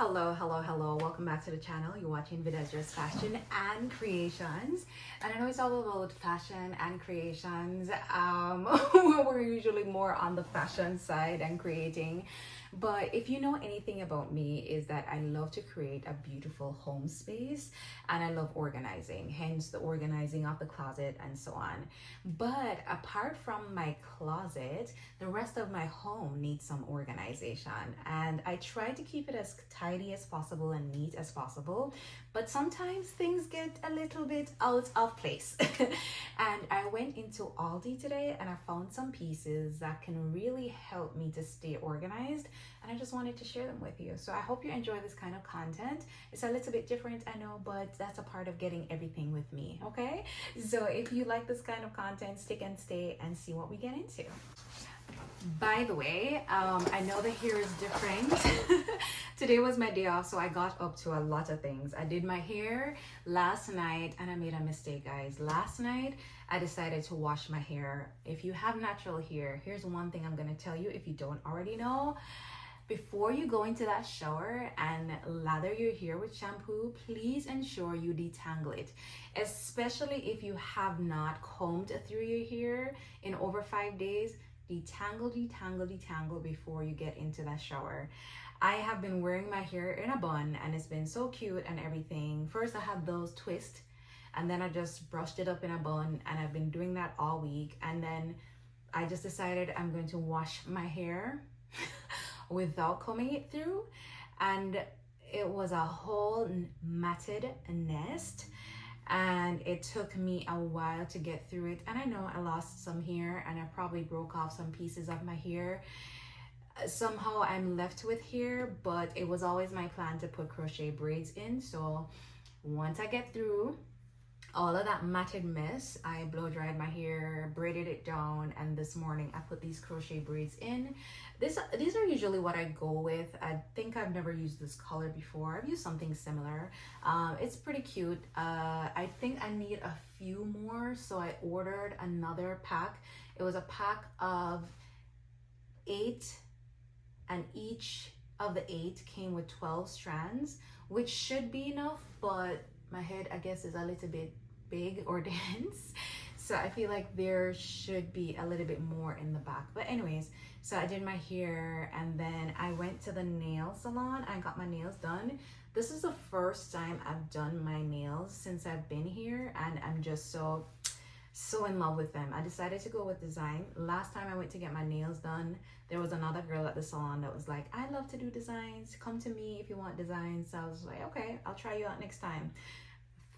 Hello. Welcome back to the channel. You're watching Videdra's Fashion and Creations. And I know it's all about fashion and creations. We're usually more on the fashion side and creating. But if you know anything about me, is that I love to create a beautiful home space and I love organizing, hence the organizing of the closet and so on. But apart from my closet, the rest of my home needs some organization, and I try to keep it as tidy as possible and neat as possible, but sometimes things get a little bit out of place. And I went into Aldi today and I found some pieces that can really help me to stay organized, and I just wanted to share them with you. So I hope you enjoy this kind of content. It's a little bit different, I know, but that's a part of getting everything with me, okay? So if you like this kind of content, stick and stay and see what we get into. By the way, I know the hair is different. Today was my day off, so I got up to a lot of things. I did my hair last night and I made a mistake, guys. Last night, I decided to wash my hair. If you have natural hair, here's one thing I'm gonna tell you if you don't already know. Before you go into that shower and lather your hair with shampoo, please ensure you detangle it, especially if you have not combed through your hair in over 5 days. Detangle before you get into that shower. I have been wearing my hair in a bun and it's been so cute and everything. First I had those twists and then I just brushed it up in a bun, and I've been doing that all week. And then I just decided I'm going to wash my hair without combing it through, and it was a whole matted nest. And it took me a while to get through it, and I know I lost some hair and I probably broke off some pieces of my hair. Somehow I'm left with hair, but it was always my plan to put crochet braids in. So once I get through all of that matted mess, I blow dried my hair, braided it down, and this morning I put these crochet braids in. These are usually what I go with. I think I've never used this color before. I've used something similar. It's pretty cute. I think I need a few more, so I ordered another pack. It was a pack of 8, and each of the 8 came with 12 strands, which should be enough, but my head, I guess, is a little bit big or dense, so I feel like there should be a little bit more in the back. But anyways, so I did my hair and then I went to the nail salon and got my nails done. This is the first time I've done my nails since I've been here, and I'm just so in love with them. I decided to go with design. Last time I went to get my nails done, there was another girl at the salon that was like, I love to do designs, come to me if you want designs. So I was like, okay, I'll try you out next time.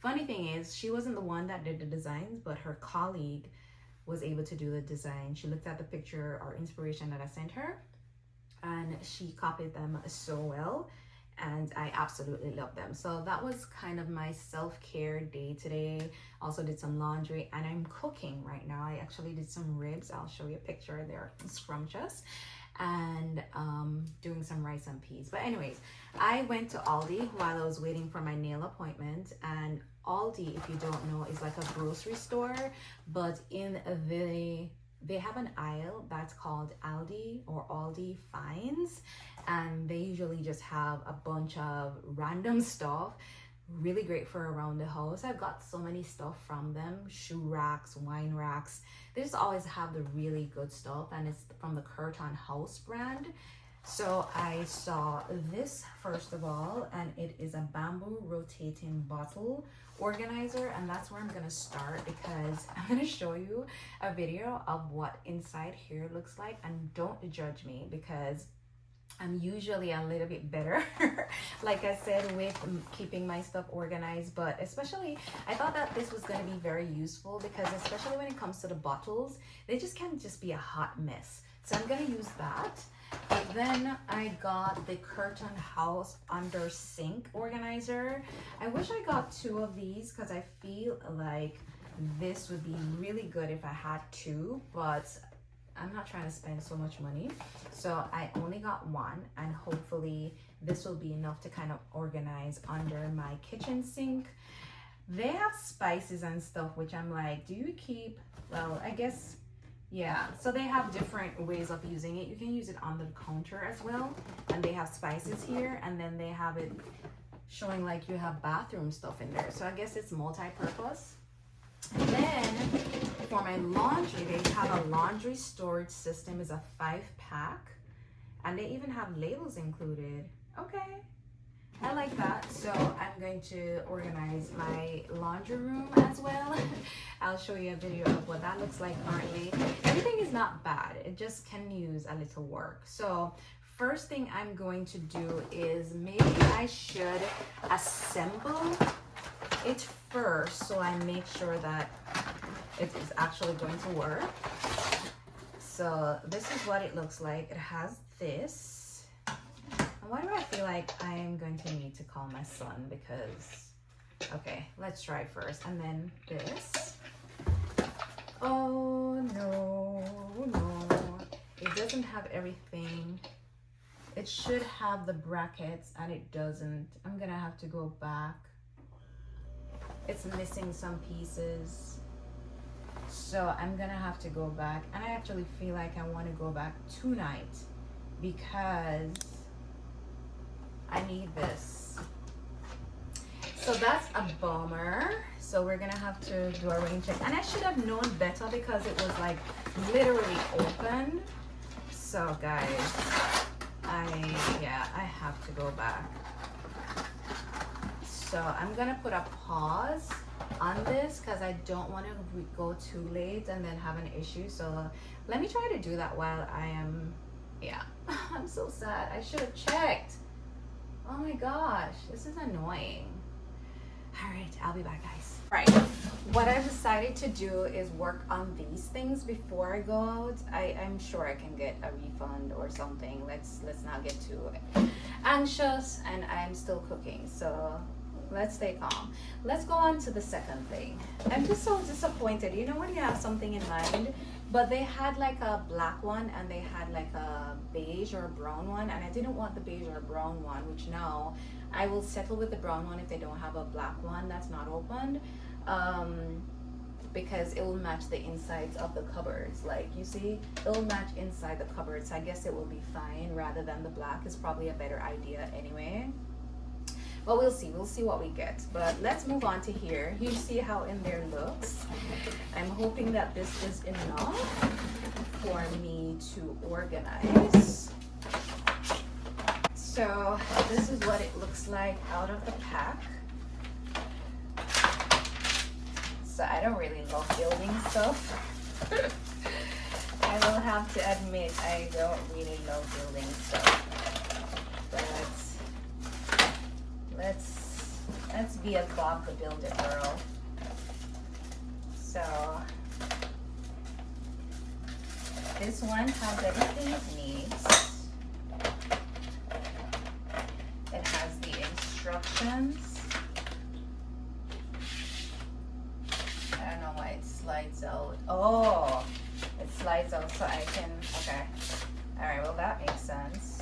Funny thing is, she wasn't the one that did the designs, but her colleague was able to do the design. She looked at the picture or inspiration that I sent her and she copied them so well, and I absolutely love them. So that was kind of my self-care day today. Also did some laundry, and I'm cooking right now. I actually did some ribs. I'll show you a picture. They're scrumptious. And doing some rice and peas. But anyways, I went to Aldi while I was waiting for my nail appointment. And Aldi, if you don't know, is like a grocery store, but they have an aisle that's called Aldi or Aldi Finds, and they usually just have a bunch of random stuff. Really great for around the house. I've got so many stuff from them: shoe racks, wine racks. They just always have the really good stuff, and it's from the Curtain House brand. So I saw this first of all, and it is a bamboo rotating bottle organizer, and that's where I'm gonna start because I'm gonna show you a video of what inside here looks like. And don't judge me because I'm usually a little bit better, like I said, with keeping my stuff organized. But especially, I thought that this was going to be very useful because especially when it comes to the bottles, they just can't just be a hot mess. So I'm going to use that. But then I got the Curtain House under sink organizer. I wish I got 2 of these because I feel like this would be really good if I had 2, but I'm not trying to spend so much money, so I only got 1, and hopefully this will be enough to kind of organize under my kitchen sink. They have spices and stuff, which I'm like, do you keep, well, I guess Yeah, so they have different ways of using it. You can use it on the counter as well, and they have spices here, and then they have it showing like you have bathroom stuff in there. So I guess it's multi-purpose. And then for my laundry, they have a laundry storage system. Is a 5-pack, and they even have labels included. Okay, I like that. So I'm going to organize my laundry room as well. I'll show you a video of what that looks like currently. Everything is not bad. It just can use a little work. So first thing I'm going to do is maybe I should assemble it first so I make sure that it is actually going to work. So this is what it looks like. It has this. And why do I feel like I am going to need to call my son? Because, okay, let's try first. And then this. Oh no, no. It doesn't have everything. It should have the brackets and it doesn't. I'm gonna have to go back. It's missing some pieces. So I'm gonna have to go back. And I actually feel like I wanna go back tonight because I need this. So that's a bummer. So we're gonna have to do a rain check. And I should have known better because it was like literally open. So guys, I have to go back. So I'm gonna put a pause on this because I don't want to go too late and then have an issue. So let me try to do that while I am, I'm so sad. I should have checked. Oh my gosh, this is annoying. All right, I'll be back, guys. Right, what I've decided to do is work on these things before I go out. I'm sure I can get a refund or something. Let's not get too anxious, and I'm still cooking, so let's stay calm. Let's go on to the second thing. I'm just so disappointed. You know when you have something in mind, but they had like a black one and they had like a beige or a brown one, and I didn't want the beige or brown one, which now I will settle with the brown one if they don't have a black one that's not opened, because it will match the insides of the cupboards. Like, you see, it will match inside the cupboards. So I guess it will be fine rather than the black is probably a better idea anyway. But we'll see what we get. But let's move on to here. You see how in there looks. I'm hoping that this is enough for me to organize. So this is what it looks like out of the pack. So I don't really love building stuff. I will have to admit I don't really love building stuff. But let's be a Bob the Builder girl. So this one has everything it needs. It has the instructions. I don't know why it slides out. Oh, it slides out so I can, okay. All right, well that makes sense.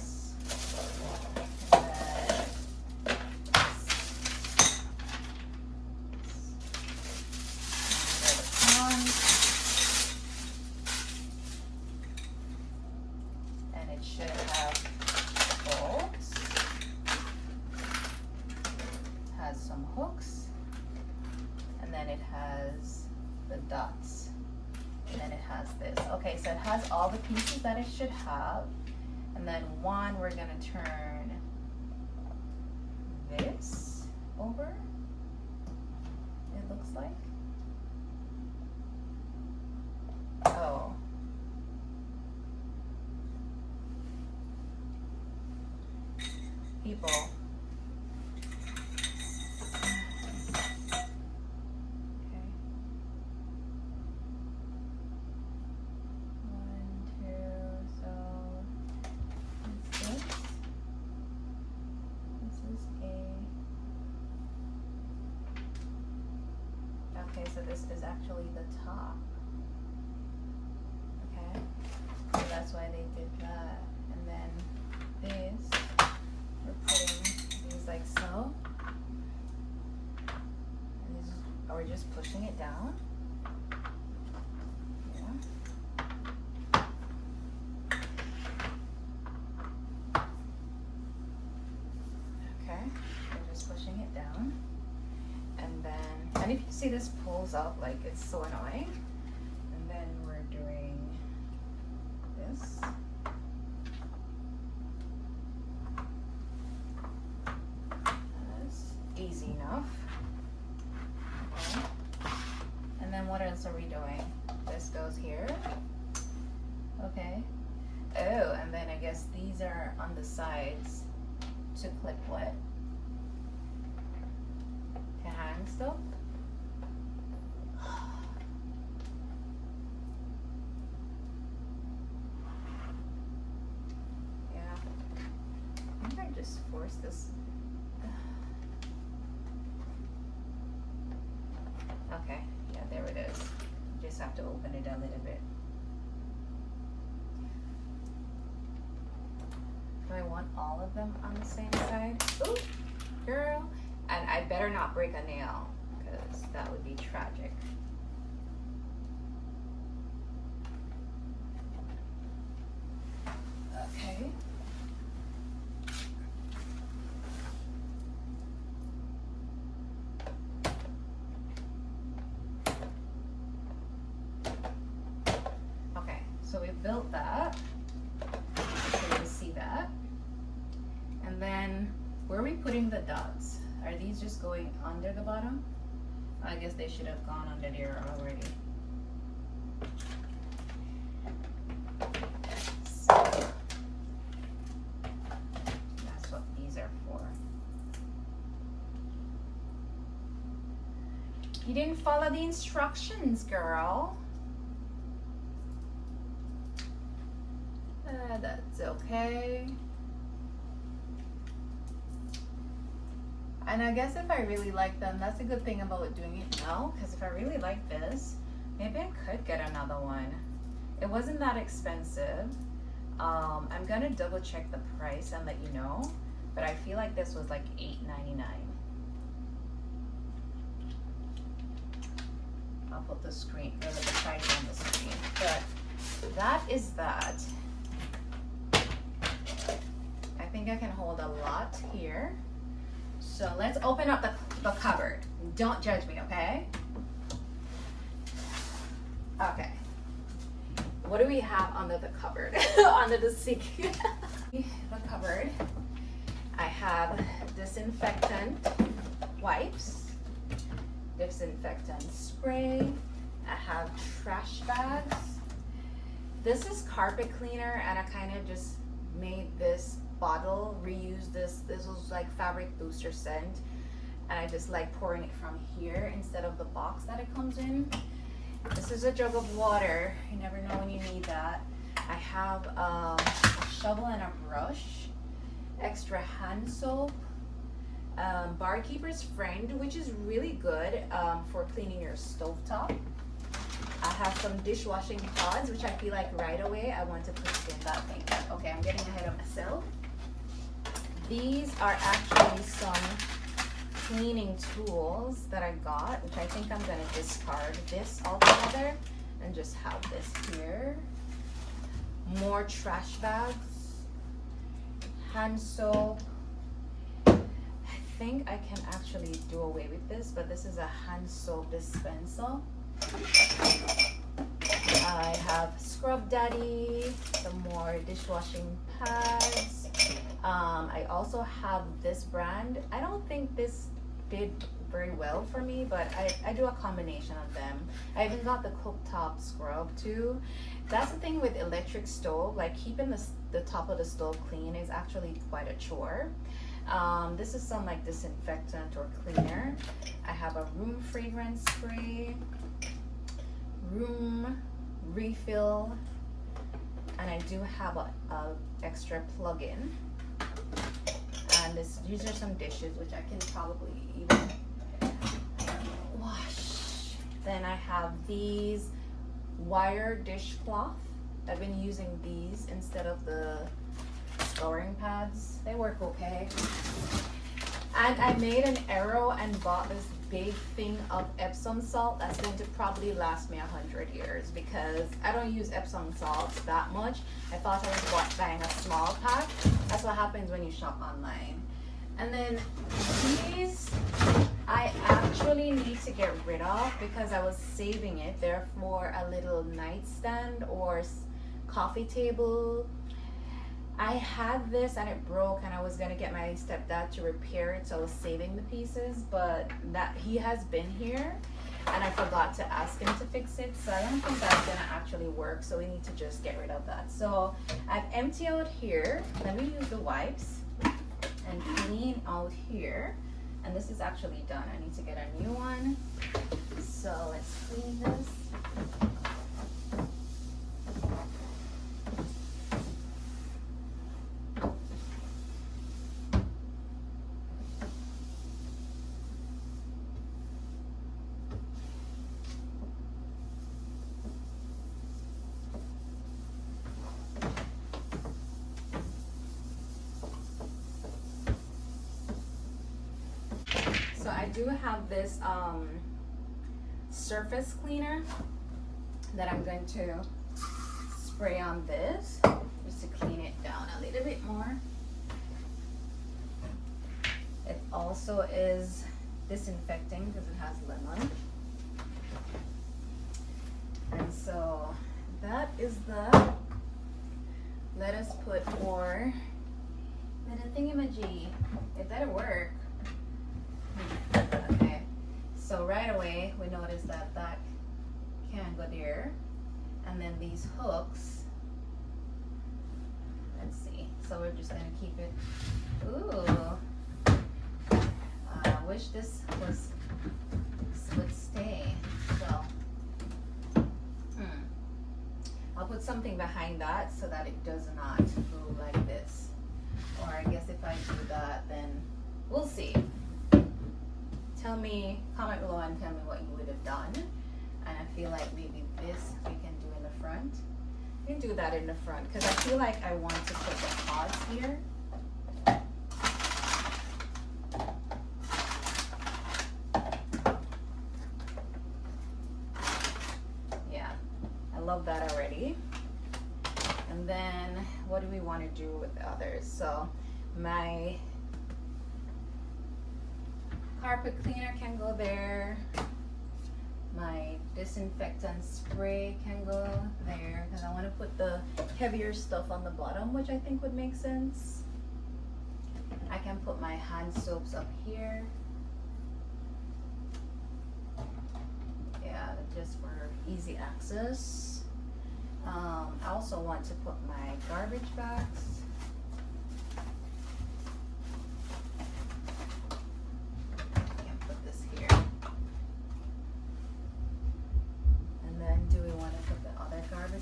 And it should have bolts. Has some hooks, and then it has the dots, and then it has this. Okay, so it has all the pieces that it should have, and then one we're gonna turn this over, it looks like. Oh. People. Okay, so this is actually the top. Okay, so that's why they did that. And then this, we're putting these like so. And this, or just pushing it down. Yeah. we're just pushing it down. And then, and if you see this pulls up, like it's so annoying. And then we're doing this. That's easy enough. Okay. And then what else are we doing? This goes here. Okay. Oh, and then I guess these are on the sides to clip what? To hang stuff? Yeah. I think I just force this. Okay, yeah, there it is. Just have to open it a little bit. Do I want all of them on the same side? Ooh, girl. And I better not break a nail, because that would be tragic. Okay. Okay, so we built that. So you see that. And then, where are we putting the dots? Are these just going under the bottom? I guess they should have gone under there already. So, that's what these are for. You didn't follow the instructions, girl. That's okay. And I guess if I really like them, that's a good thing about doing it now, because if I really like this, maybe I could get another one. It wasn't that expensive. I'm gonna double check the price and let you know, but I feel like this was like $8.99. I'll put the the price on the screen, but that is that. I think I can hold a lot here. So let's open up the cupboard. Don't judge me, okay? Okay. What do we have under the cupboard? Under the sink. The cupboard. I have disinfectant wipes, disinfectant spray. I have trash bags. This is carpet cleaner, and I kind of just made this bottle, reuse this. This was like fabric booster scent, and I just like pouring it from here instead of the box that it comes in. This is a jug of water. You never know when you need that. I have a shovel and a brush, extra hand soap, Barkeeper's Friend, which is really good for cleaning your stovetop. I have some dishwashing pods, which I feel like right away I want to put in that thing. Okay, I'm getting ahead of myself. These are actually some cleaning tools that I got, which I think I'm gonna discard this altogether and just have this here. More trash bags, hand soap. I think I can actually do away with this, but this is a hand soap dispenser. I have Scrub Daddy, some more dishwashing pads. I also have this brand. I don't think this did very well for me, but I do a combination of them. I even got the cooktop scrub too. That's the thing with electric stove, like keeping the top of the stove clean is actually quite a chore. This is some like disinfectant or cleaner. I have a room fragrance spray, room refill, and I do have a extra plug-in. And these are some dishes which I can probably even wash. Then I have these wire dishcloth. I've been using these instead of the scouring pads. They work okay. And I made an error and bought this big thing of Epsom salt that's going to probably last me 100 years, because I don't use Epsom salt that much. I thought I was buying a small pack. That's what happens when you shop online. And then these I actually need to get rid of because I was saving it. They're for a little nightstand or coffee table. I had this and it broke, and I was gonna get my stepdad to repair it, so I was saving the pieces, but that he has been here and I forgot to ask him to fix it, so I don't think that's gonna actually work, so we need to just get rid of that. So I've emptied out here. Let me use the wipes and clean out here. And this is actually done. I need to get a new one. So let's clean this. So I do have this surface cleaner that I'm going to spray on this just to clean it down a little bit more. It also is disinfecting because it has lemon. And so that is the, let us put more, little thingamajig. It better work. Okay, so right away we notice that that can go there, and then these hooks, let's see, so we're just gonna keep it. Ooh, I wish this would stay. So I'll put something behind that so that it does not move like this, or I guess if I do that, then we'll see. Tell me, comment below and tell me what you would have done. And I feel like maybe this we can do in the front. We can do that in the front because I feel like I want to put the pods here. Yeah, I love that already. And then what do we want to do with the others? So my carpet cleaner can go there. My disinfectant spray can go there because I want to put the heavier stuff on the bottom, which I think would make sense. I can put my hand soaps up here. Yeah, just for easy access. I also want to put my garbage bags.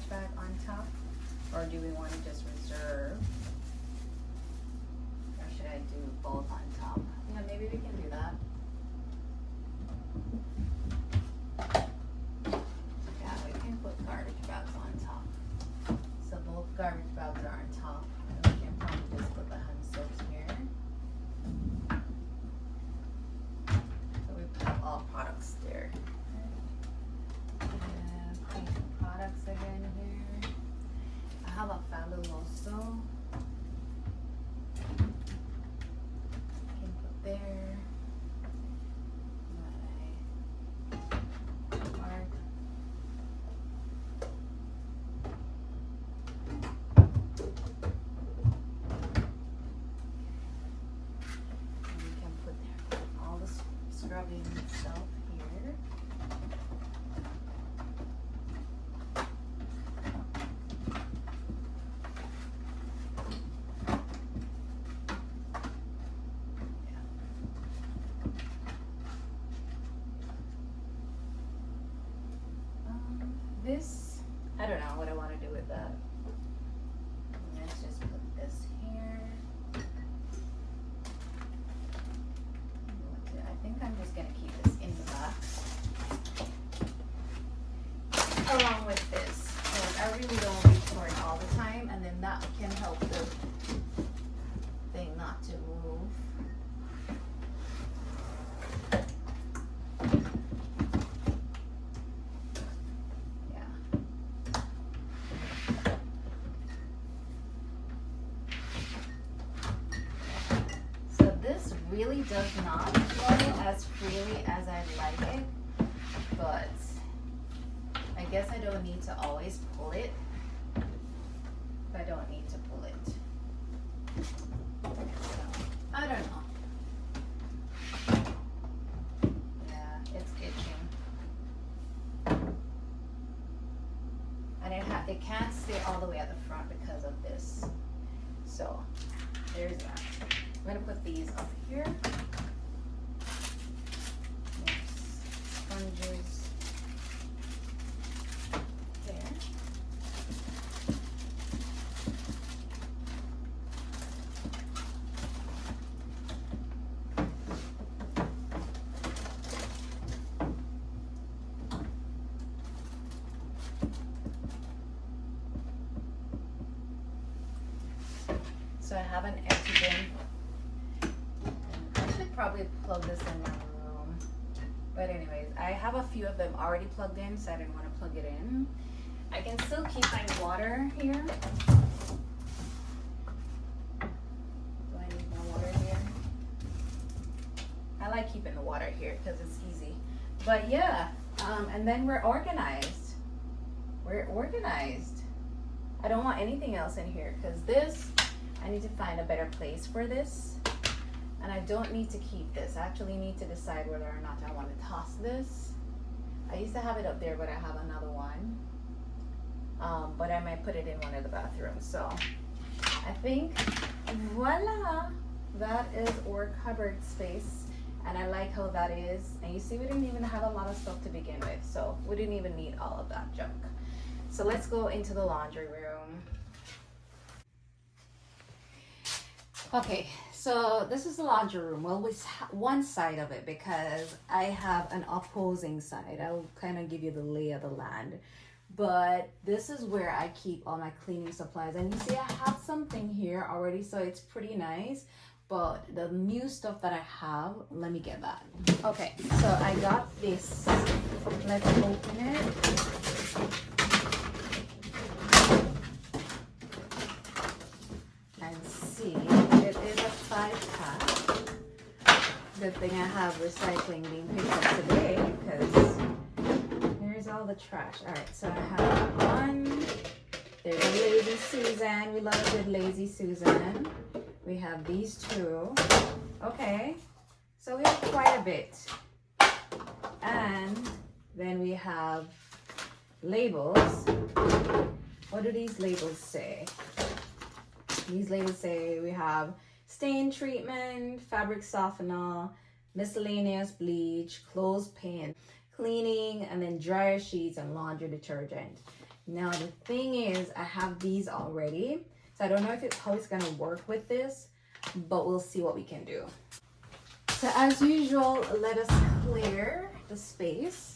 Bag on top, or do we want to just reserve, or should I do both on top? Yeah, maybe we can do that. Yeah, we can put garbage bags on top, so both garbage bags are on top, and we can probably just put the hand soaps here, so we put all products there. Products again here. I have a fabuloso. Can put there. My and we can put there all the scrubbing stuff here. This, I don't know what I want to do with that. Let's just put this here. I think I'm just going to keep this in the box along with this. So I really don't reach for it all the time, and then that can help the thing not to move. This really does not flow as freely as I'd like it, but I guess I don't need to always pull it. I don't need to pull it. So, I don't know. Yeah, it's itching. And it can't stay all the way at the front because of this. So, there's that. I'm going to put these up here. Next, sponges. There. So I have an empty bin. I should probably plug this in my room. But anyways, I have a few of them already plugged in, so I didn't want to plug it in. I can still keep my water here. Do I need my water here? I like keeping the water here because it's easy. But yeah, and then we're organized. We're organized. I don't want anything else in here because this, I need to find a better place for this. And I don't need to keep this. I actually need to decide whether or not I want to toss this. I used to have it up there, but I have another one. But I might put it in one of the bathrooms. So I think, voila, that is our cupboard space. And I like how that is. And you see, we didn't even have a lot of stuff to begin with. So we didn't even need all of that junk. So let's go into the laundry room. Okay, so this is the laundry room. Well, with one side of it because I have an opposing side. I'll kind of give you the lay of the land. But this is where I keep all my cleaning supplies. And you see, I have something here already, so it's pretty nice. But the new stuff that I have, let me get that. Okay, so I got this. Let's open it. And see, it is a 5-pack. Good thing I have recycling being picked up today because here's all the trash. All right, so I have one. There's a Lazy Susan. We love a good Lazy Susan. We have these two. Okay, so we have quite a bit. And then we have labels. What do these labels say? These labels say we have stain treatment, fabric softener, miscellaneous bleach, clothespin, cleaning, and then dryer sheets and laundry detergent. Now the thing is, I have these already, so I don't know how it's gonna work with this, but we'll see what we can do. So as usual, let us clear the space.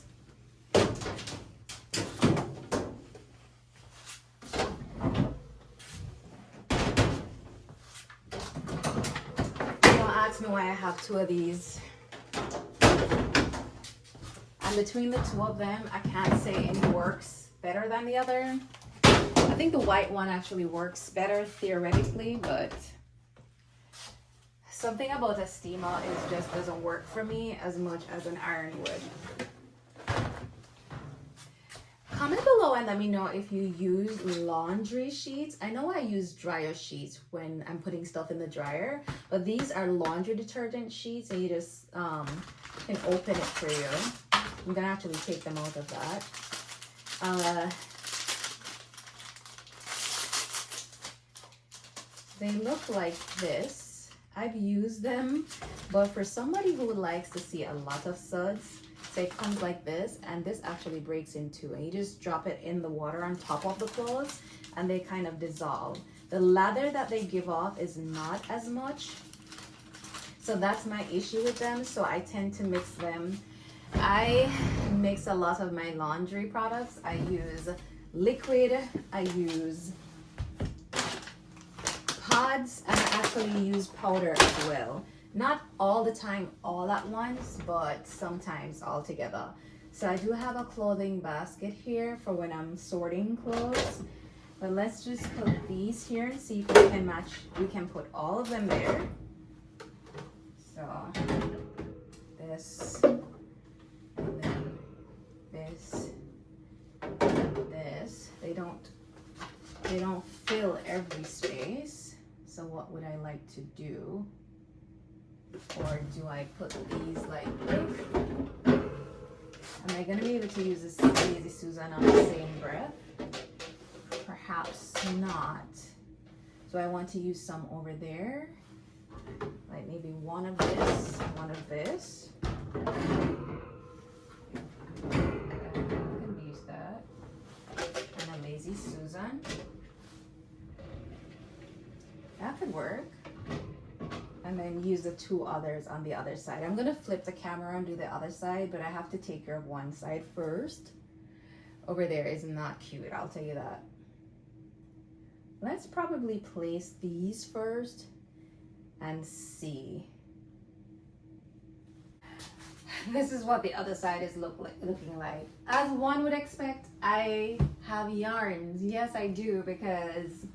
Ask me why I have two of these. And between the two of them, I can't say any works better than the other. I think the white one actually works better theoretically, but something about a steamer just doesn't work for me as much as an iron would. Comment below and let me know if you use laundry sheets. I know I use dryer sheets when I'm putting stuff in the dryer, but these are laundry detergent sheets and you just can open it for you. I'm gonna actually take them out of that. They look like this. I've used them, but for somebody who likes to see a lot of suds, so it comes like this, and this actually breaks in two, and you just drop it in the water on top of the clothes and they kind of dissolve. The lather that they give off is not as much, so that's my issue with them. So I tend to mix them. I mix a lot of my laundry products. I use liquid, I use pods, and I actually use powder as well. Not all the time, all at once, but sometimes all together. So I do have a clothing basket here for when I'm sorting clothes. But let's just put these here and see if we can match. We can put all of them there. So this, and then this, and this. They don't fill every space. So what would I like to do? Or do I put these like this? Am I gonna be able to use this Lazy Susan on the same breath? Perhaps not. So I want to use some over there. Like maybe one of this, one of this. I can use that. And a Lazy Susan. That could work. And then use the two others on the other side. I'm gonna flip the camera and do the other side, but I have to take care of one side first. Over there is not cute, I'll tell you that. Let's probably place these first and see. This is what the other side is looking like. As one would expect, I have yarns. Yes, I do, because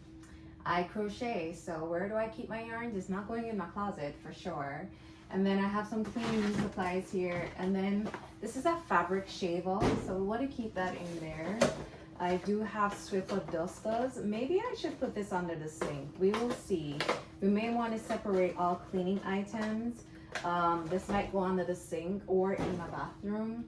I crochet. So where do I keep my yarns? It's not going in my closet for sure. And then I have some cleaning supplies here. And then this is a fabric shavel, so we want to keep that in there. I do have Swiffer dusters. Maybe I should put this under the sink. We will see. We may want to separate all cleaning items. This might go under the sink or in my bathroom,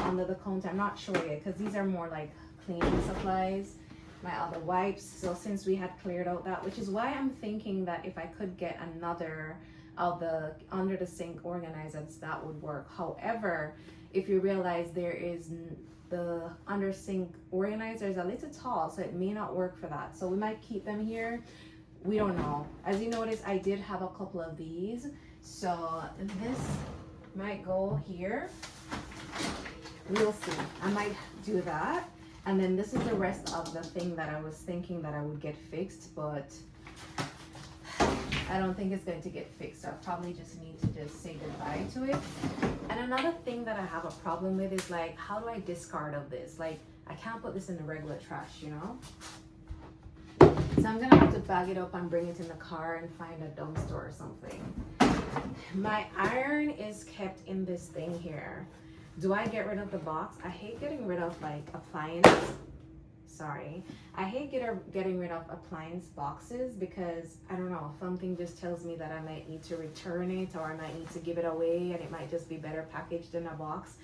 under the counter. I'm not sure yet, because these are more like cleaning supplies. My other wipes. So since we had cleared out that, which is why I'm thinking that if I could get another of the under the sink organizers, that would work. However, if you realize there is the under sink organizer is a little tall, so it may not work for that. So we might keep them here. We don't know. As you notice, I did have a couple of these. So this might go here. We'll see. I might do that. And then this is the rest of the thing that I was thinking that I would get fixed, but I don't think it's going to get fixed. So I probably just need to just say goodbye to it. And another thing that I have a problem with is like, how do I discard of this? Like, I can't put this in the regular trash, you know? So I'm gonna have to bag it up and bring it in the car and find a dumpster or something. My iron is kept in this thing here. Do I get rid of the box? I hate getting rid of like appliances. Sorry. I hate getting rid of appliance boxes because I don't know, something just tells me that I might need to return it or I might need to give it away and it might just be better packaged in a box.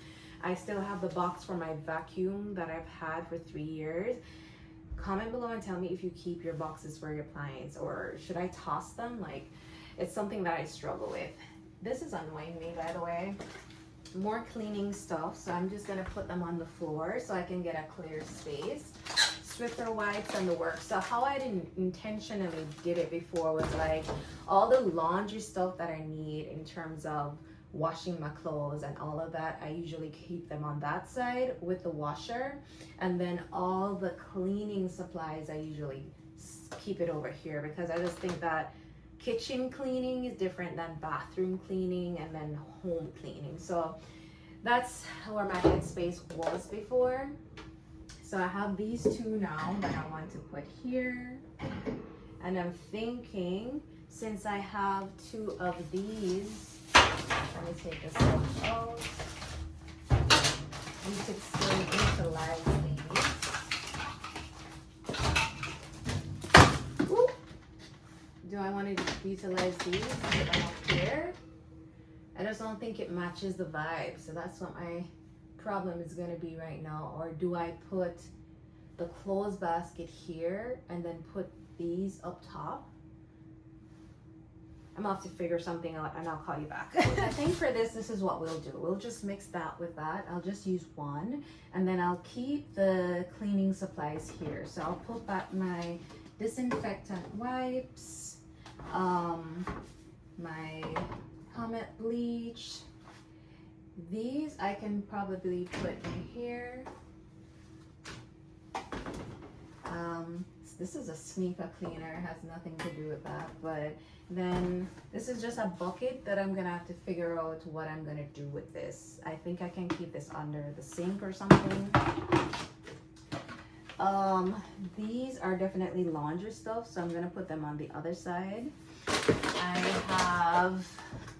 I still have the box for my vacuum that I've had for 3 years. Comment below and tell me if you keep your boxes for your appliance or should I toss them? Like, it's something that I struggle with. This is annoying me, by the way. More cleaning stuff, so I'm just gonna put them on the floor so I can get a clear space. Swiffer wipes and the work. So how I didn't intentionally did it before was like all the laundry stuff that I need in terms of washing my clothes and all of that, I usually keep them on that side with the washer, and then all the cleaning supplies I usually keep it over here because I just think that kitchen cleaning is different than bathroom cleaning and then home cleaning. So that's where my headspace was before. So I have these two now that I want to put here, and I'm thinking since I have 2 of these, let me take this stuff out. We could still utilize these. Ooh. Do I want to utilize these? Put them up here. I just don't think it matches the vibe. So that's what my problem is going to be right now. Or do I put the clothes basket here and then put these up top? I'm gonna have to figure something out and I'll call you back. I think for this is what we'll do. We'll just mix that with that. I'll just use one and then I'll keep the cleaning supplies here. So I'll put back my disinfectant wipes, my Comet bleach. These I can probably put in here. This is a sneaker cleaner, it has nothing to do with that, but then this is just a bucket that I'm gonna have to figure out what I'm gonna do with this. I think I can keep this under the sink or something. These are definitely laundry stuff, so I'm gonna put them on the other side. I have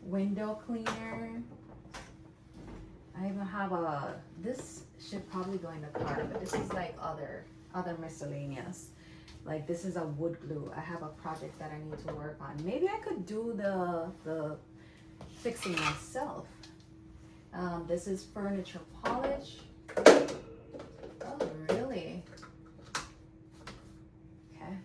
window cleaner. I even have this should probably go in the car, but this is like other miscellaneous. Like this is a wood glue. I have a project that I need to work on. Maybe I could do the fixing myself. This is furniture polish. Oh, really? Okay.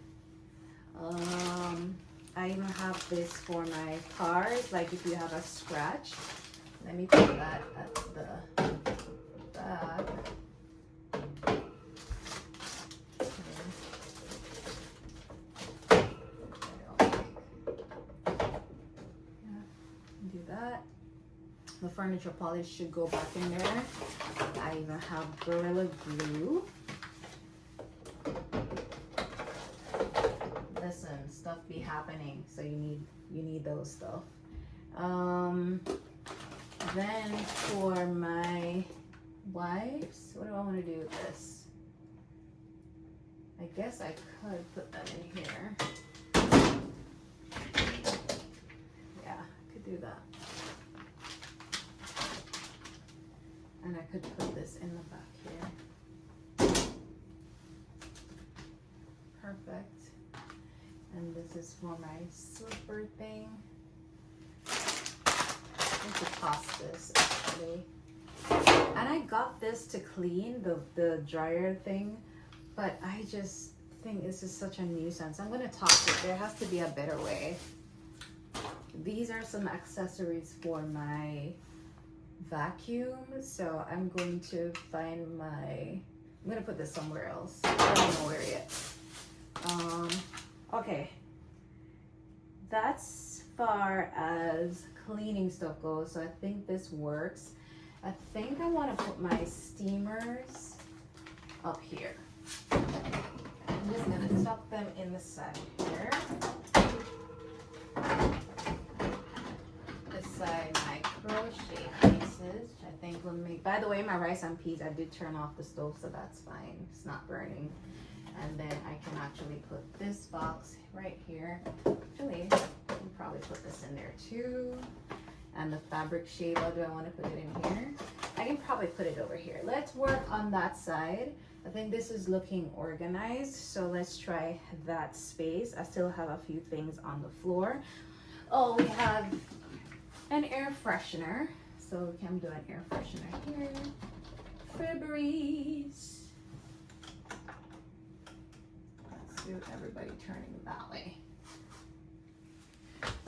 I even have this for my cars. Like if you have a scratch, let me put that at the back. Do that. The furniture polish should go back in there. I even have Gorilla Glue. Listen, stuff be happening, so you need those stuff. Then for my wipes, what do I want to do with this? I guess I could put them in here. Yeah, I could do that. And I could put this in the back here. Perfect. And this is for my slipper thing. I need to toss this actually. And I got this to clean the dryer thing, but I just think this is such a nuisance. I'm gonna toss it. There has to be a better way. These are some accessories for my vacuum, so I'm going to find I'm gonna put this somewhere else. I don't know where yet. Okay, that's far as cleaning stuff goes, so I think this works. I think I want to put my steamers up here. I'm just gonna tuck them in the side here. Beside my crochet pieces, which I think will make. By the way, my rice and peas, I did turn off the stove, so that's fine. It's not burning. And then I can actually put this box right here. Actually, I can probably put this in there too. And the fabric shaver, do I want to put it in here? I can probably put it over here. Let's work on that side. I think this is looking organized, so let's try that space. I still have a few things on the floor. Oh, we have an air freshener. So we can do an air freshener here. Febreze. Let's do everybody turning that way.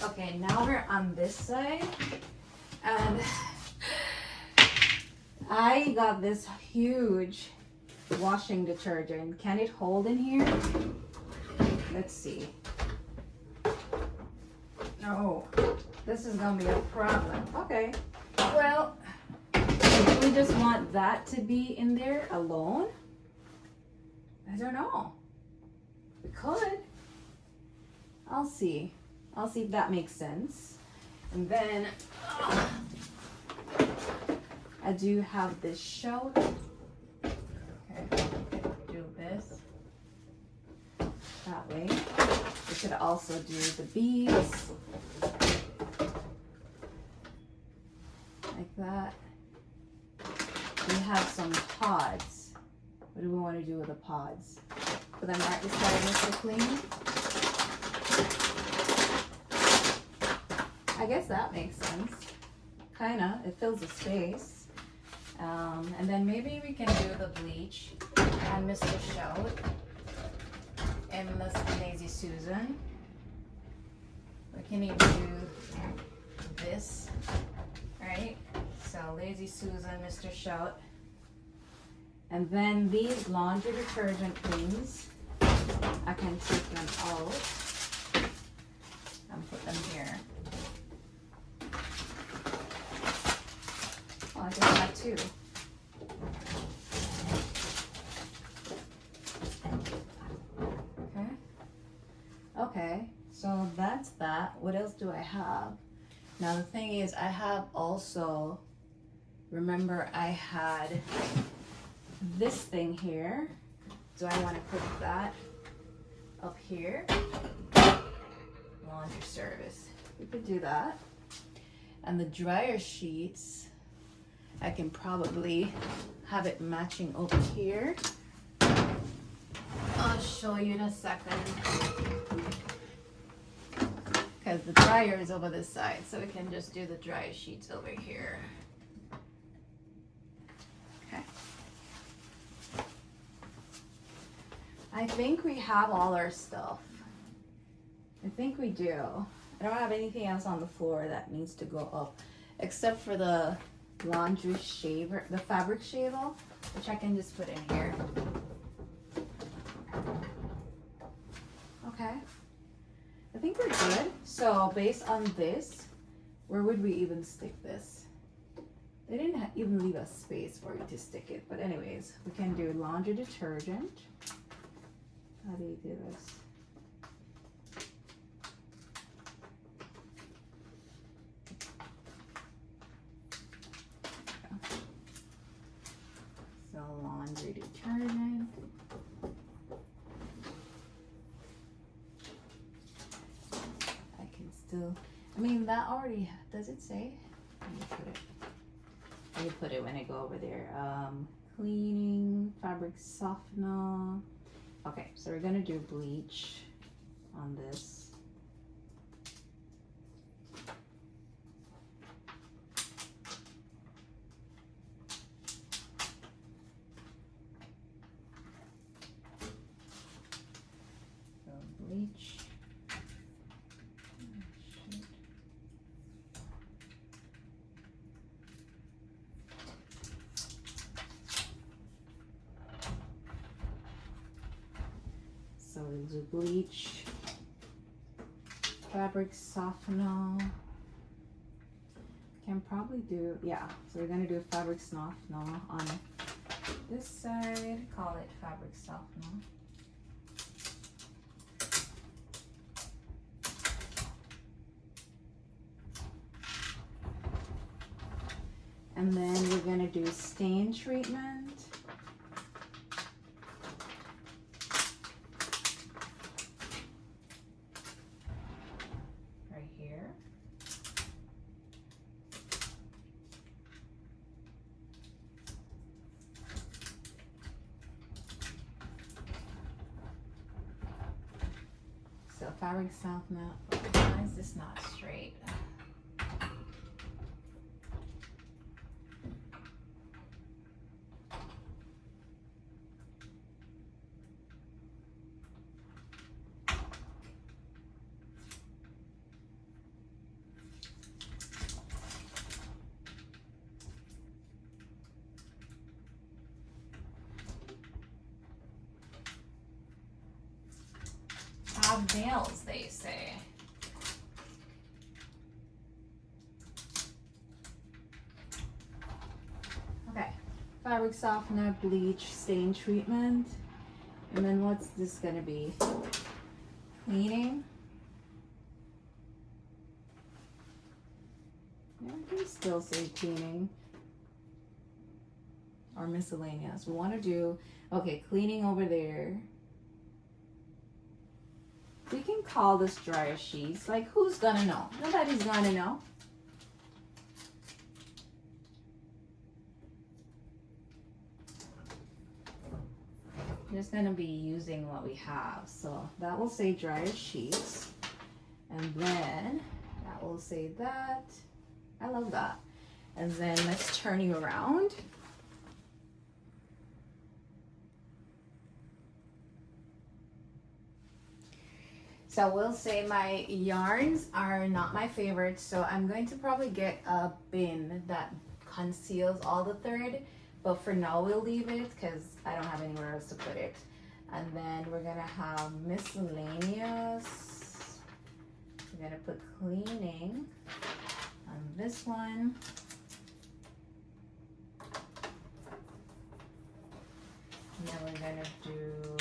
Okay, now we're on this side. And I got this huge washing detergent. Can it hold in here? Let's see. No, this is gonna be a problem. Okay, well, do we just want that to be in there alone? I don't know. We could. I'll see. I'll see if that makes sense. And then I do have this shout. Okay, do this that way. We could also do the beads like that. We have some pods. What do we want to do with the pods? Put them right beside Mr. Clean. I guess that makes sense. Kinda, it fills the space. And then maybe we can do the bleach and Mr. Shout and this Lazy Susan. We can even do this, right? So Lazy Susan, Mr. Shout. And then these laundry detergent things, I can take them out and put them here. Oh, I just have two. Okay. Okay, so that's that. What else do I have? Now the thing is, I have also, remember I had this thing here. Do I want to put that up here? Laundry service. We could do that. And the dryer sheets, I can probably have it matching over here. I'll show you in a second. Because the dryer is over this side, so we can just do the dry sheets over here. Okay. I think we have all our stuff. I think we do. I don't have anything else on the floor that needs to go up, except for the laundry shaver, the fabric shaver, which I can just put in here. Okay. I think we're good. So based on this, where would we even stick this? They didn't even leave us space for you to stick it. But anyways, we can do laundry detergent. How do you do this? So laundry detergent. I mean, that already, does it say? Let me put it when I go over there. Cleaning, fabric softener. Okay, so we're gonna do bleach on this. So bleach. So we'll do bleach, fabric softener. Can probably do, yeah. So we're gonna do fabric softener on this side. Call it fabric softener. And then we're gonna do stain treatment. So fabric softener. Why is this not straight? Have nails, they say. Okay, fabric softener, bleach, stain treatment, and then what's this gonna be? Cleaning. Yeah, I can still say cleaning or miscellaneous. We want to do, okay, cleaning over there. We can call this dryer sheets. Like, who's gonna know? Nobody's gonna know. I'm just gonna be using what we have. So that will say dryer sheets. And then that will say that. I love that. And then let's turn you around. So we'll say my yarns are not my favorite, so I'm going to probably get a bin that conceals all the thread, but for now we'll leave it because I don't have anywhere else to put it. And then we're gonna have miscellaneous. We're gonna put cleaning on this one. And then we're gonna do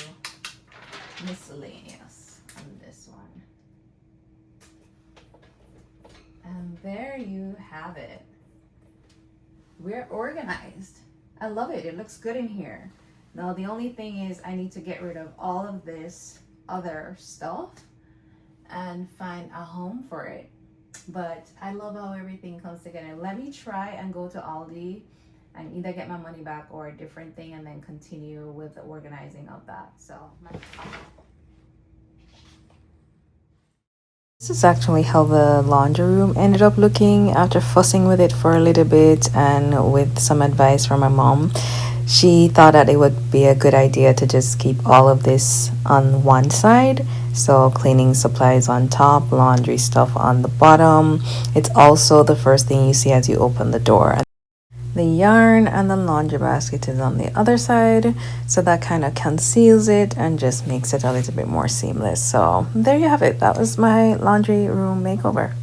miscellaneous on this one. And there you have it. We're organized. I love it. It looks good in here. Now the only thing is I need to get rid of all of this other stuff and find a home for it. But I love how everything comes together. Let me try and go to Aldi and either get my money back or a different thing and then continue with the organizing of that. So this is actually how the laundry room ended up looking after fussing with it for a little bit and with some advice from my mom. She thought that it would be a good idea to just keep all of this on one side. So, cleaning supplies on top, laundry stuff on the bottom. It's also the first thing you see as you open the door. The yarn and the laundry basket is on the other side, so that kind of conceals it and just makes it a little bit more seamless. So there you have it. That was my laundry room makeover.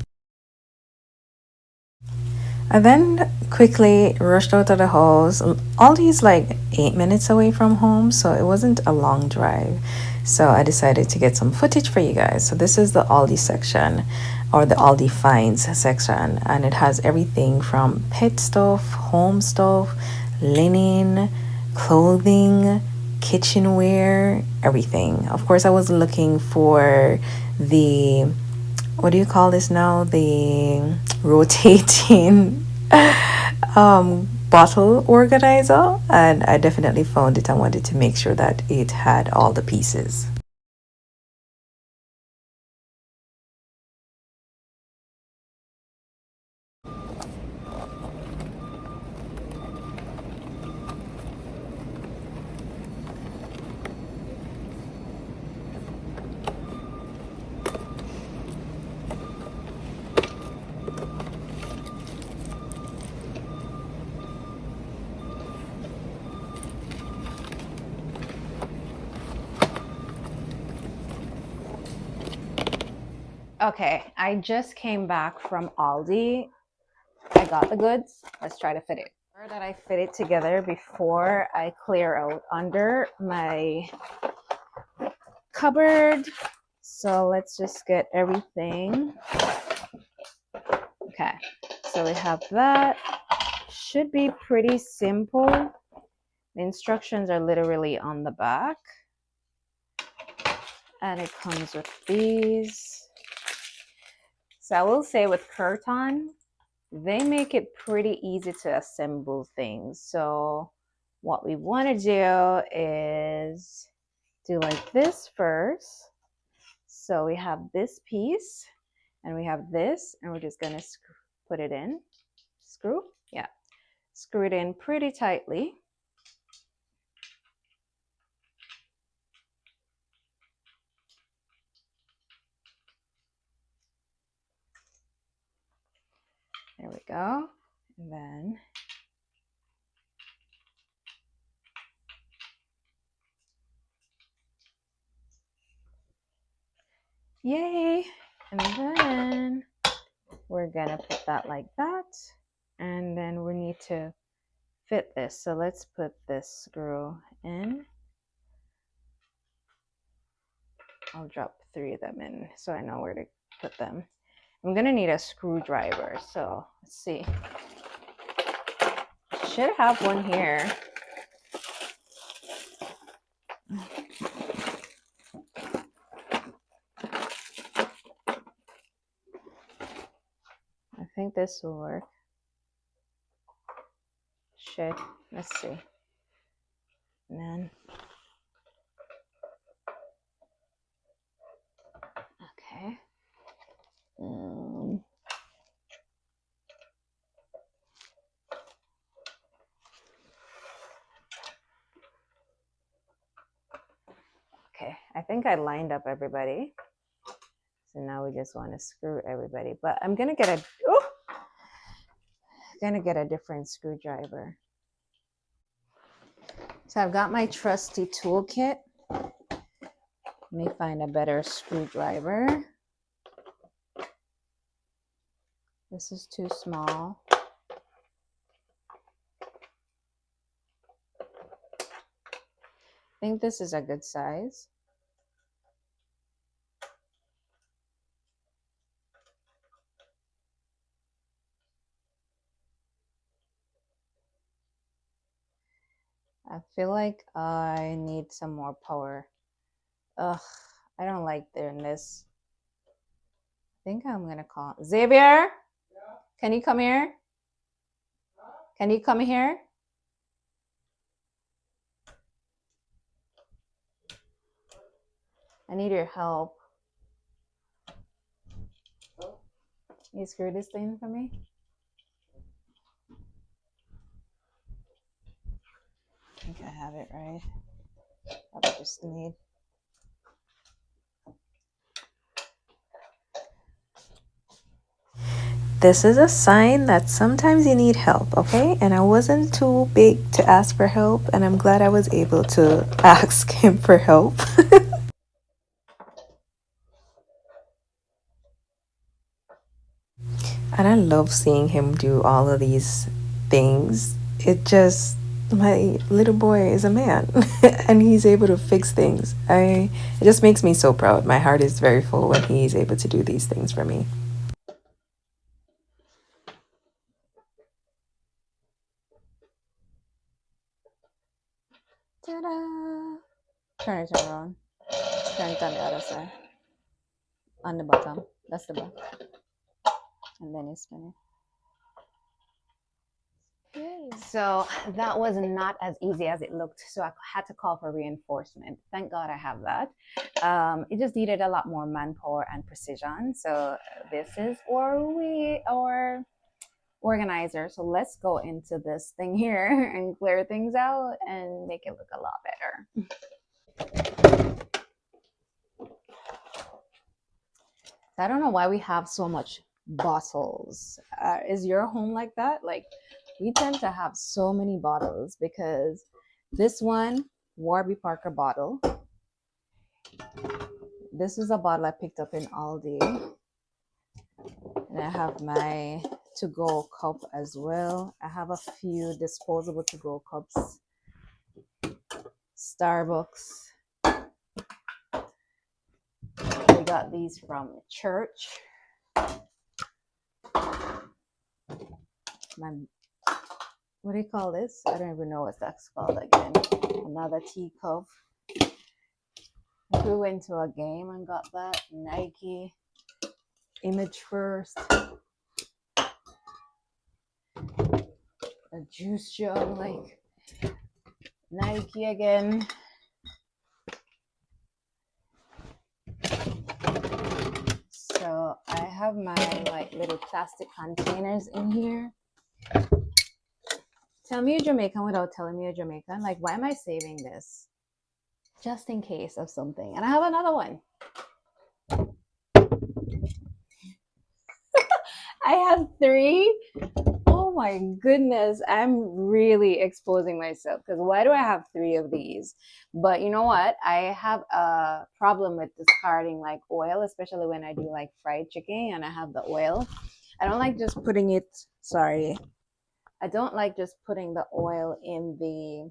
I then quickly rushed out of the house. Aldi's like 8 minutes away from home, so it wasn't a long drive. So I decided to get some footage for you guys. So this is the Aldi section or the Aldi finds section, and it has everything from pet stuff, home stuff, linen, clothing, kitchenware, everything. Of course, I was looking for the what do you call this now? The rotating bottle organizer, and I definitely found it. I wanted to make sure that it had all the pieces. Okay, I just came back from Aldi. I got the goods. Let's try to fit it. That I fit it together before I clear out under my cupboard. So let's just get everything. Okay, so we have that. Should be pretty simple. The instructions are literally on the back. And it comes with these. So I will say with Curton, they make it pretty easy to assemble things. So what we want to do is do like this first. So we have this piece and we have this, and we're just going to put it in. Screw? Yeah. Screw it in pretty tightly. There we go. And then yay. And then we're gonna put that like that. And then we need to fit this. So let's put this screw in. I'll drop 3 of them in so I know where to put them. I'm gonna need a screwdriver. So let's see. Should have one here. I think this will work. Should. Let's see. And then okay. Okay, I think I lined up everybody. So now we just want to screw everybody. But I'm gonna get a different screwdriver. So I've got my trusty toolkit. Let me find a better screwdriver. This is too small. I think this is a good size. I feel like I need some more power. Ugh, I don't like doing this. I think I'm gonna call Xavier. Can you come here? Can you come here? I need your help. You screw this thing for me? I think I have it right. I just need. This is a sign that sometimes you need help, okay? And I wasn't too big to ask for help, and I'm glad I was able to ask him for help. And I love seeing him do all of these things. My little boy is a man and he's able to fix things. It just makes me so proud. My heart is very full when he's able to do these things for me. Ta-da! Turn it around. Turn it on the other side. On the bottom. That's the back. And then you spin it. Yay. So that was not as easy as it looked. So I had to call for reinforcement. Thank God I have that. It just needed a lot more manpower and precision. So this is our organizer. So let's go into this thing here and clear things out and make it look a lot better. I don't know why we have so much bottles. Is your home like that? Like, we tend to have so many bottles because this one, Warby Parker bottle. This is a bottle I picked up in Aldi. And I have my to-go cup as well. I have a few disposable to-go cups. Starbucks. We got these from church. What do you call this? I don't even know what that's called again. Another teacup. We went to a game and got that. Nike. Image First. A juice jug, like Nike again. So I have my like little plastic containers in here. Tell me you're Jamaican without telling me you're Jamaican. Like, why am I saving this? Just in case of something. And I have another one. I have 3. Oh my goodness. I'm really exposing myself because why do I have 3 of these? But you know what? I have a problem with discarding like oil, especially when I do like fried chicken and I have the oil. I don't like just putting it, I don't like just putting the oil in the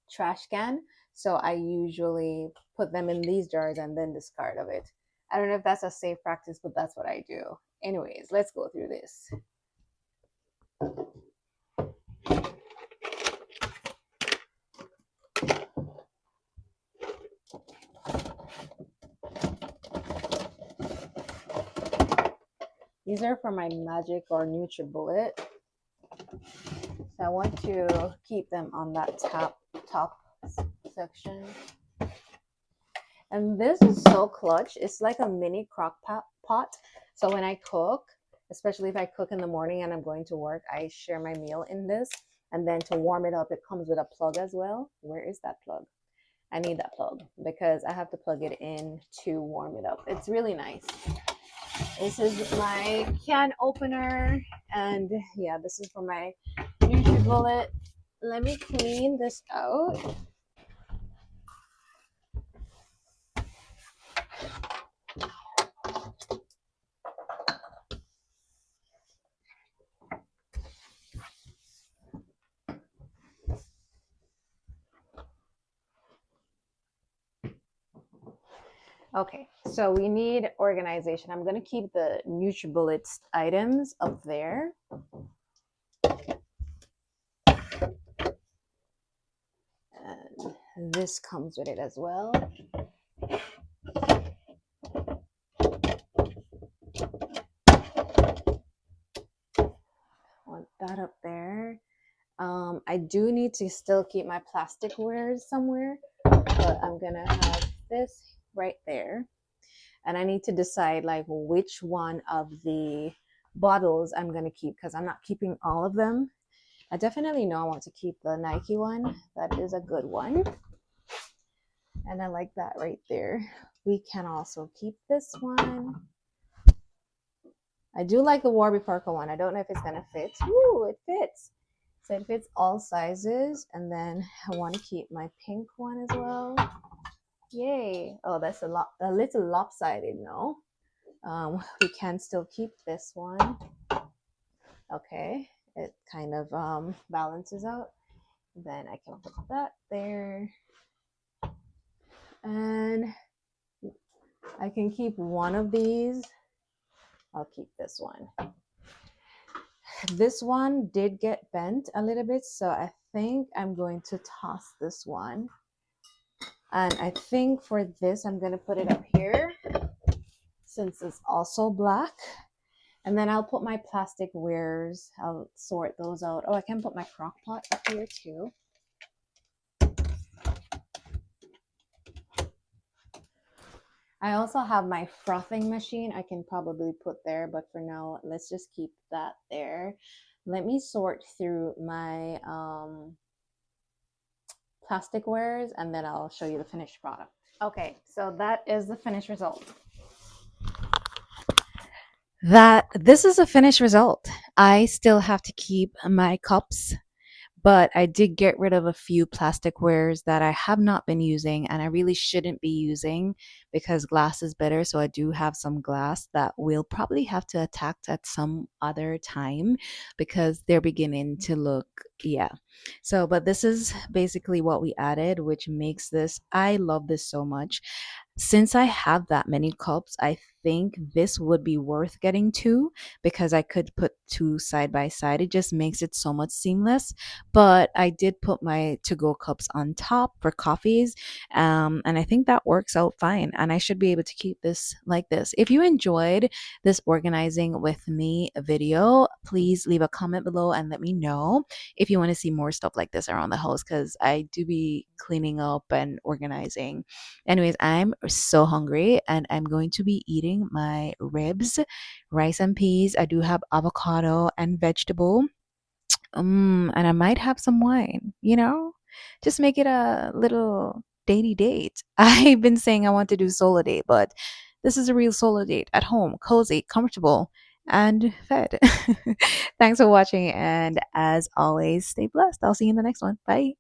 trash can. So I usually put them in these jars and then discard of it. I don't know if that's a safe practice, but that's what I do. Anyways, let's go through this. These are for my Magic or NutriBullet. So I want to keep them on that top section. And this is so clutch. It's like a mini crock pot. So when I cook, especially if I cook in the morning and I'm going to work, I share my meal in this. And then to warm it up, it comes with a plug as well. Where is that plug? I need that plug because I have to plug it in to warm it up. It's really nice. This is my can opener. And yeah, this is for my NutriBullet. Let me clean this out. Okay, so we need organization. I'm going to keep the NutriBullet items up there. And this comes with it as well. that up there. I do need to still keep my plastic wares somewhere, but I'm gonna have this right there. And I need to decide like which one of the bottles I'm gonna keep because I'm not keeping all of them. I definitely know I want to keep the Nike one. That is a good one. And I like that right there. We can also keep this one. I do like the Warby Parker one. I don't know if it's gonna fit. Ooh, it fits. So it fits all sizes. And then I want to keep my pink one as well. Yay. Oh, that's a little lopsided, no? We can still keep this one. Okay. It kind of balances out. Then I can put that there. And I can keep one of these. I'll keep this one. This one did get bent a little bit, so I think I'm going to toss this one. And I think for this, I'm going to put it up here since it's also black. And then I'll put my plastic wares. I'll sort those out. Oh, I can put my crock pot up here too. I also have my frothing machine I can probably put there, but for now, let's just keep that there. Let me sort through my plastic wares and then I'll show you the finished product. Okay, so that is the finished result. This is a finished result. I still have to keep my cups, but I did get rid of a few plastic wares that I have not been using and I really shouldn't be using because glass is better. So I do have some glass that we'll probably have to attack at some other time because they're beginning to look, yeah. So, but this is basically what we added, which makes this, I love this so much. Since I have that many cups, I think this would be worth getting two because I could put two side by side. It just makes it so much seamless. But I did put my to go cups on top for coffees. And I think that works out fine. And I should be able to keep this like this. If you enjoyed this organizing with me video, please leave a comment below and let me know if you want to see more stuff like this around the house because I do be cleaning up and organizing. Anyways, I'm so hungry and I'm going to be eating my ribs, rice and peas. I do have avocado and vegetable. And I might have some wine, just make it a little datey date. I've been saying I want to do solo date, but this is a real solo date at home, cozy, comfortable, and fed. Thanks for watching. And as always, stay blessed. I'll see you in the next one. Bye.